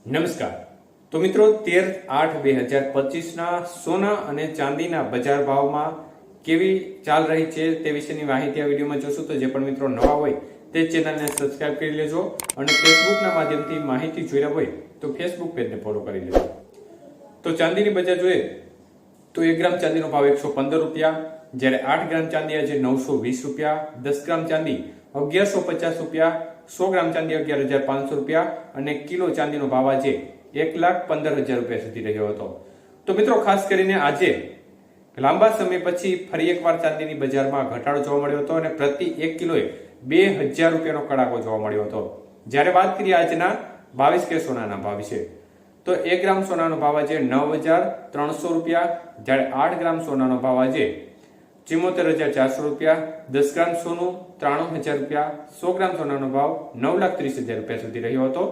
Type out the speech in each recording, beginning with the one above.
નમસ્કાર. તો મિત્રો 13/8/2025 સોના અને ચાંદીના બજાર ભાવમાં કેવી ચાલ રહી છે તે વિશેની માહિતી આ વિડીયોમાં જોશું. તો જે પણ મિત્રો નવા હોય તે ચેનલને સબસ્ક્રાઇબ કરી લેજો અને ફેસબુકના માધ્યમથી માહિતી જોઈ રહ્યા હોય તો ફેસબુક પેજને ફોલો કરી લેજો. તો ચાંદીની બજાર જોઈએ તો 1 ગ્રામ ચાંદીનો ભાવ 115 રૂપિયા, જ્યારે 8 ગ્રામ ચાંદી આજે 920 રૂપિયા, 10 ગ્રામ ચાંદી 1150 રૂપિયા, 100 ગ્રામ ચાંદી 11,500 રૂપિયા અને કિલો ચાંદીનો ભાવ આજે 1,15,000 રૂપિયા સુધી રહ્યો હતો. તો મિત્રો ખાસ કરીને આજે લાંબા સમય પછી ફરી એકવાર ચાંદીની બજારમાં ઘટાડો જોવા મળ્યો હતો અને પ્રતિ 1 કિલોએ 2,000 રૂપિયાનો કડાકો જોવા મળ્યો હતો. જ્યારે વાત કરીએ આજના 22 કે સોનાના ભાવ વિશે તો 1 ગ્રામ સોનાનો ભાવ આજે 9,300 રૂપિયા, જ્યારે 8 ગ્રામ સોનાનો ભાવ આજે 74,400 રૂપિયા, 10 ગ્રામ સોનું 93,000 રૂપિયા, 100 ગ્રામ સોનાનો ભાવ 9,30,000 રૂપિયા સુધી રહ્યો હતો.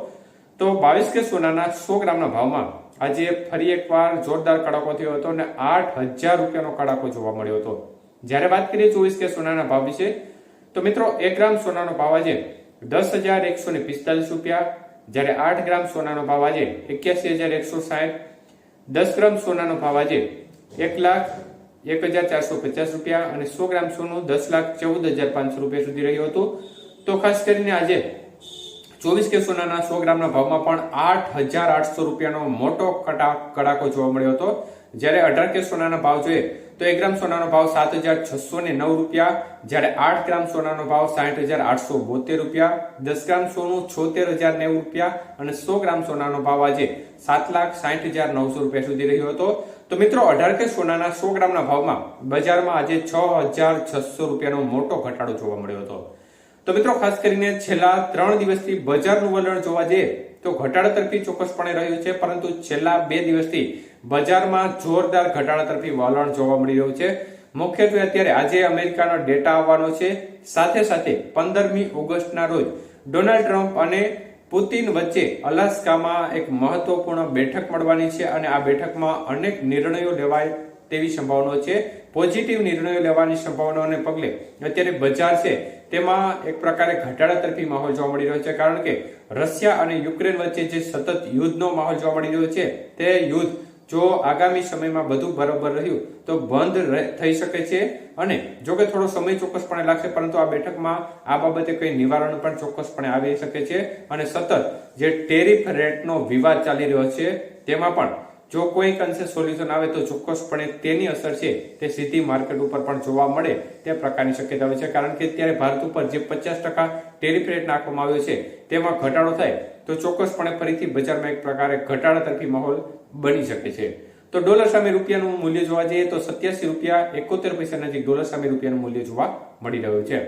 તો 22 કે સોનાના 100 ગ્રામના ભાવમાં આજે ફરી એકવાર જોરદાર કડાકો થયો હતો અને 8,000 રૂપિયાનો કડાકો જોવા મળ્યો હતો. જ્યારે વાત કરીએ 24 કે સોનાના ભાવ વિશે તો મિત્રો 1 ગ્રામ સોનાનો ભાવ આજે 10,145 રૂપિયા, જ્યારે 8 ગ્રામ સોનાનો ભાવ આજે 81,160, 10 ગ્રામ સોનાનો ભાવ આજે 1,01,450 રૂપિયા અને 100 ગ્રામ સોનું 10,14,500 રૂપિયા સુધી રહ્યું હતું. તો ખાસ કરીને આજે 24 કે સોનાના 100 ગ્રામના ભાવમાં પણ 8,800 રૂપિયાનો મોટો કડાકો જોવા મળ્યો હતો. જ્યારે 18 કે સોનાના ભાવ જોઈએ તો 1 ગ્રામ સોનાનો ભાવ 7,609 રૂપિયા, જ્યારે 8 ગ્રામ સોનાનો ભાવ 60,872 રૂપિયા, 10 ગ્રામ સોનું 76,090 રૂપિયા અને 100 ગ્રામ સોનાનો ભાવ આજે 7,60,900 રૂપિયા સુધી રહ્યો હતો. તો મિત્રો 18 કે સોનાના 100 ગ્રામના ભાવમાં બજારમાં આજે 6,600 રૂપિયાનો મોટો ઘટાડો જોવા મળ્યો હતો. તો મિત્રો ખાસ કરીને છેલ્લા 3 દિવસથી બજારનું વલણ જોવા જઈએ તો ઘટાડા તરફી ચોક્કસપણે રહ્યું છે, પરંતુ છેલ્લા 2 દિવસથી બજારમાં જોરદાર ઘટાડા તરફી વલણ જોવા મળી રહ્યું છે. મુખ્યત્વે અત્યારે આજે અમેરિકાનો ડેટા આવવાનો છે, સાથે સાથે 15મી ઓગસ્ટના રોજ ડોનાલ્ડ ટ્રમ્પ અને પુતિન વચ્ચે અલાસ્કામાં એક મહત્વપૂર્ણ બેઠક મળવાની છે અને આ બેઠકમાં અનેક નિર્ણયો લેવાય તેવી સંભાવનાઓ છે. પોઝિટિવ નિર્ણયો લેવાની સંભાવનાઓને પગલે અત્યારે બજાર છે તેમાં એક પ્રકારે ઘટાડા તરફી માહોલ જોવા મળી રહ્યો છે, કારણ કે રશિયા અને યુક્રેન વચ્ચે જે સતત યુદ્ધનો માહોલ જોવા મળી રહ્યો છે તે યુદ્ધ જો આગામી સમયમાં બધું બરોબર રહ્યું તો બંધ થઈ શકે છે અને જો કે થોડો સમય ચોક્કસપણે લાગશે, પરંતુ આ બેઠકમાં આ બાબતે કઈ નિવારણ પણ ચોક્કસપણે આવી શકે છે અને સતત જે ટેરિફ રેટનો વિવાદ ચાલી રહ્યો છે તેમાં પણ જો કોઈક અંશે સોલ્યુશન આવે તો ચોક્કસપણે તેની અસર છે તે સીધી માર્કેટ ઉપર પણ જોવા મળે તે પ્રકારની શક્યતા હોય છે, કારણ કે અત્યારે ભારત ઉપર જે 50% ટેરિફ રેટ નાખવામાં આવ્યો છે તેમાં ઘટાડો થાય તો ચોક્કસપણે ફરીથી બજારમાં એક પ્રકારે ઘટાડા તરફી માહોલ બની શકે છે. તો ડોલર સામે રૂપિયાનું મૂલ્ય જોવા જઈએ તો 87 રૂપિયા 71 પૈસા નજીક ડોલર સામે રૂપિયાનું મૂલ્ય જોવા મળી રહ્યું છે.